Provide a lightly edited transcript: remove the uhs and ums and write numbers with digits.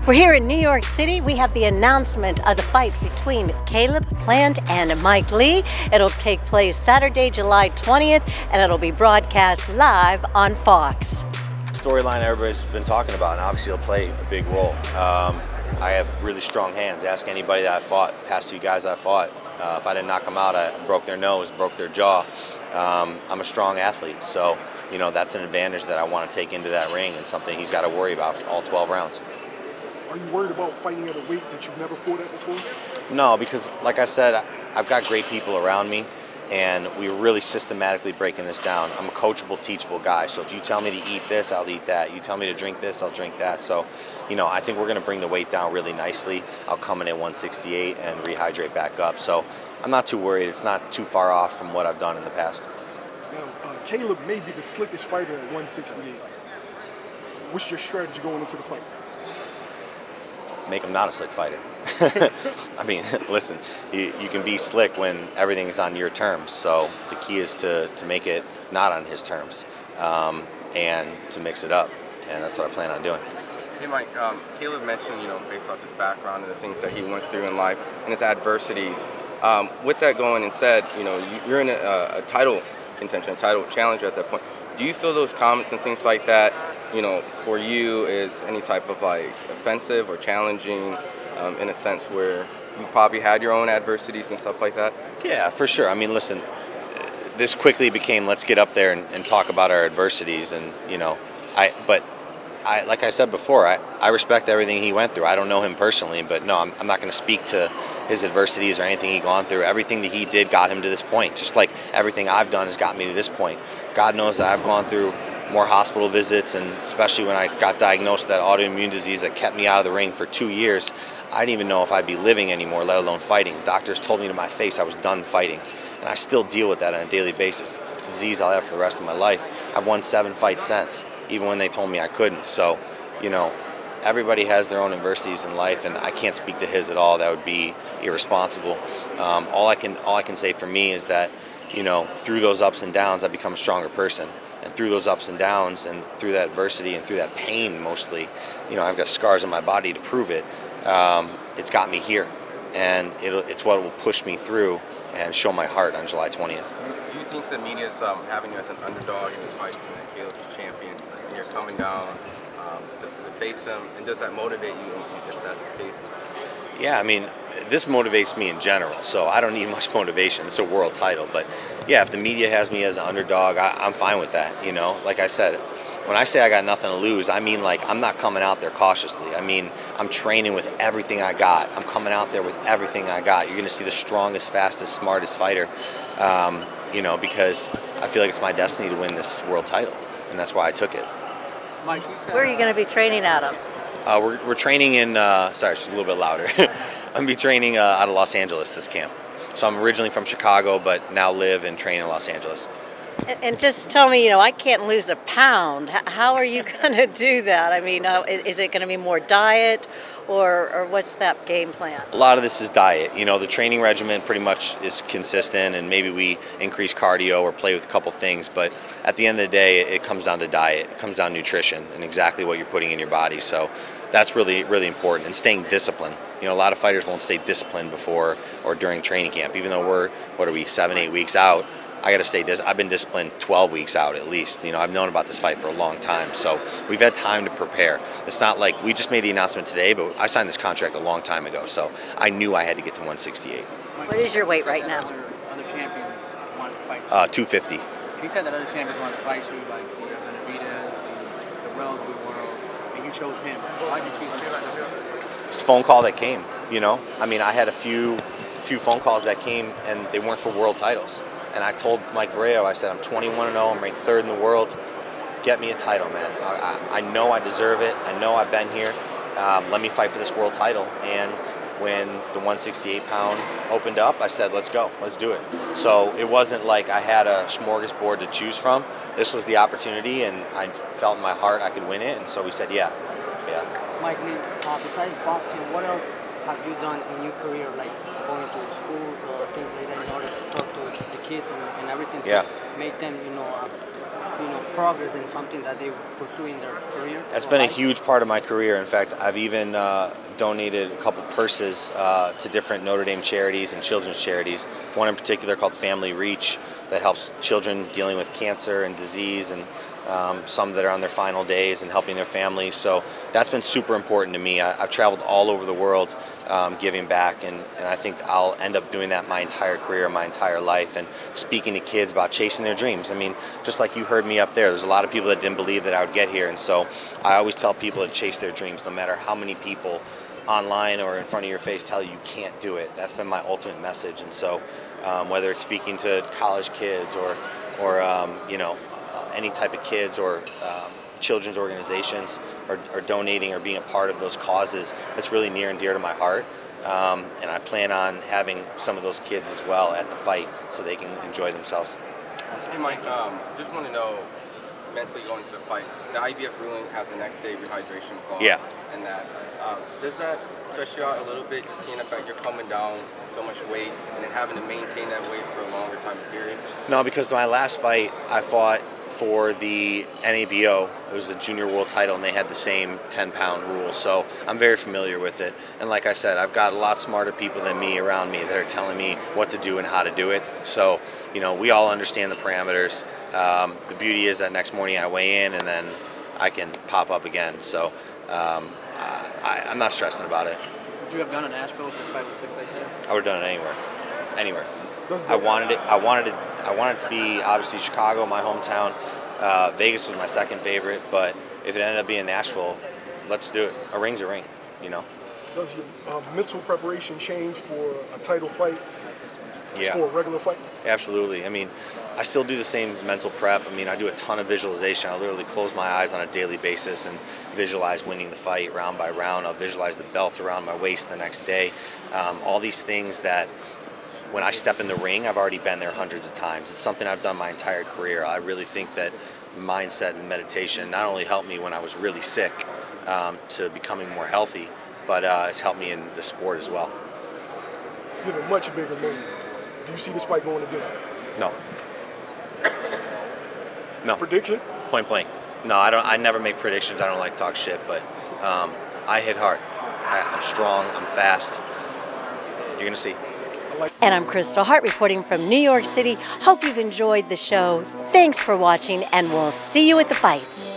We're here in New York City. We have the announcement of the fight between Caleb Plant and Mike Lee. It'll take place Saturday, July 20th, and it'll be broadcast live on Fox. Storyline everybody's been talking about, and obviously it'll play a big role. I have really strong hands. Ask anybody that I fought, past two guys I fought. If I didn't knock them out, I broke their nose, broke their jaw. I'm a strong athlete, so you know that's an advantage that I want to take into that ring, and something he's got to worry about for all 12 rounds. Are you worried about fighting at a weight that you've never fought at before? No, because like I said, I've got great people around me, and we're really systematically breaking this down. I'm a coachable, teachable guy, so if you tell me to eat this, I'll eat that. You tell me to drink this, I'll drink that. So, you know, I think we're going to bring the weight down really nicely. I'll come in at 168 and rehydrate back up. So I'm not too worried. It's not too far off from what I've done in the past. Now, Caleb may be the slickest fighter at 168. What's your strategy going into the fight? Make him not a slick fighter. I mean, listen, you can be slick when everything's on your terms. So the key is to make it not on his terms and to mix it up. And that's what I plan on doing. Hey, Mike, Caleb mentioned, you know, based off his background and the things that he went through in life and his adversities. With that going and said, you know, you're in a title contention, a title challenge at that point. Do you feel those comments and things like that, you know, for you is any type of like offensive or challenging in a sense where you probably had your own adversities and stuff like that? Yeah, for sure. I mean, listen, this quickly became let's get up there and talk about our adversities, and you know, like I said before, I respect everything he went through. I don't know him personally, but no, I'm not going to speak to his adversities or anything he's gone through. Everything that he did got him to this point, just like everything I've done has got me to this point. God knows that I've gone through more hospital visits, and especially when I got diagnosed with that autoimmune disease that kept me out of the ring for 2 years, I didn't even know if I'd be living anymore, let alone fighting. Doctors told me to my face I was done fighting, and I still deal with that on a daily basis. It's a disease I'll have for the rest of my life. I've won 7 fights since, even when they told me I couldn't. So, you know, everybody has their own adversities in life, and I can't speak to his at all. That would be irresponsible. All I can say for me is that, you know, through those ups and downs, I've become a stronger person. And through those ups and downs, and through that adversity, and through that pain mostly, you know, I've got scars on my body to prove it. It's got me here, and it's what will push me through and show my heart on July 20th. Do you think the media is having you as an underdog in this fight, and Caleb's champion, and you're coming down to face him, and does that motivate you if that's the case? Yeah, I mean, this motivates me in general, so I don't need much motivation. It's a world title, but yeah, if the media has me as an underdog, I'm fine with that, you know? Like I said, when I say I got nothing to lose, I mean, like, I'm not coming out there cautiously. I mean, I'm training with everything I got. I'm coming out there with everything I got. You're going to see the strongest, fastest, smartest fighter, you know, because I feel like it's my destiny to win this world title, and that's why I took it. Mike, where are you going to be training out of? We're training in, sorry, it's a little bit louder. I'm going to be training out of Los Angeles this camp. So I'm originally from Chicago, but now live and train in Los Angeles. And just tell me, you know, I can't lose a pound. How are you going to do that? I mean, is it going to be more diet, or what's that game plan? A lot of this is diet. You know, the training regimen pretty much is consistent, and maybe we increase cardio or play with a couple things, but at the end of the day, it comes down to diet. It comes down to nutrition and exactly what you're putting in your body. So that's really, really important, and staying disciplined. You know, a lot of fighters won't stay disciplined before or during training camp. Even though we're, what are we, 7-8 weeks out, I got to stay I've been disciplined 12 weeks out at least. You know, I've known about this fight for a long time, so we've had time to prepare. It's not like we just made the announcement today, but I signed this contract a long time ago, so I knew I had to get to 168. What is your weight right now? Other champions want to fight you. 250. He said that other champions want to fight you, like the Undefeated, the Wells of the world, and you chose him. Why did you choose him? It's a phone call that came, you know. I mean, I had a few phone calls that came, and they weren't for world titles. And I told Mike Barreo, I said, I'm 21-0, I'm ranked 3rd in the world. Get me a title, man. I know I deserve it. I know I've been here. Let me fight for this world title. And when the 168-pound opened up, I said, let's go, let's do it. So it wasn't like I had a smorgasbord to choose from. This was the opportunity, and I felt in my heart I could win it, and so we said, yeah. Mike Lee, besides boxing, what else have you done in your career, like going to schools or things like that, in order to talk to the kids and everything, to make them, you know, progress in something that they pursue in their career? That's been a huge part of my career. In fact, I've even donated a couple purses to different Notre Dame charities and children's charities. One in particular called Family Reach that helps children dealing with cancer and disease, and some that are on their final days and helping their families. So that's been super important to me. I've traveled all over the world giving back, and I think I'll end up doing that my entire career, my entire life, and speaking to kids about chasing their dreams. I mean, just like you heard me up there's a lot of people that didn't believe that I would get here, and so I always tell people to chase their dreams no matter how many people online or in front of your face tell you can't do it. That's been my ultimate message. And so whether it's speaking to college kids or you know, any type of kids or children's organizations or donating or being a part of those causes, that's really near and dear to my heart. And I plan on having some of those kids as well at the fight so they can enjoy themselves. Hey Mike, just want to know, mentally going to the fight, the IBF ruling has the next day rehydration clause. Yeah. And that, does that stress you out a little bit, just seeing the fact you're coming down so much weight and then having to maintain that weight for a longer time period? No, because my last fight, I fought for the NABO. It was the junior world title, and they had the same 10-pound rule. So I'm very familiar with it. And like I said, I've got a lot smarter people than me around me that are telling me what to do and how to do it. So, you know, we all understand the parameters. The beauty is that next morning I weigh in, and then I can pop up again. So I'm not stressing about it. Would you have done in Nashville if this fight would take place here? I would have done it anywhere. Anywhere. I wanted it. I wanted it to be obviously Chicago, my hometown. Vegas was my second favorite, but if it ended up being Nashville, let's do it. A ring's a ring, you know. Does your mental preparation change for a title fight? Yeah. For a regular fight? Absolutely. I mean, I still do the same mental prep. I mean, I do a ton of visualization. I literally close my eyes on a daily basis and visualize winning the fight round by round. I'll visualize the belt around my waist the next day. All these things that when I step in the ring, I've already been there hundreds of times. It's something I've done my entire career. I really think that mindset and meditation not only helped me when I was really sick to becoming more healthy, but it's helped me in the sport as well. You're a much bigger man. Do you see this fight going the distance? No. No. Prediction? Point blank. No, I don't. I never make predictions. I don't like to talk shit, but I hit hard. I'm strong. I'm fast. You're gonna see. And I'm Kristal Hart reporting from New York City. Hope you've enjoyed the show. Thanks for watching, and we'll see you at the fights.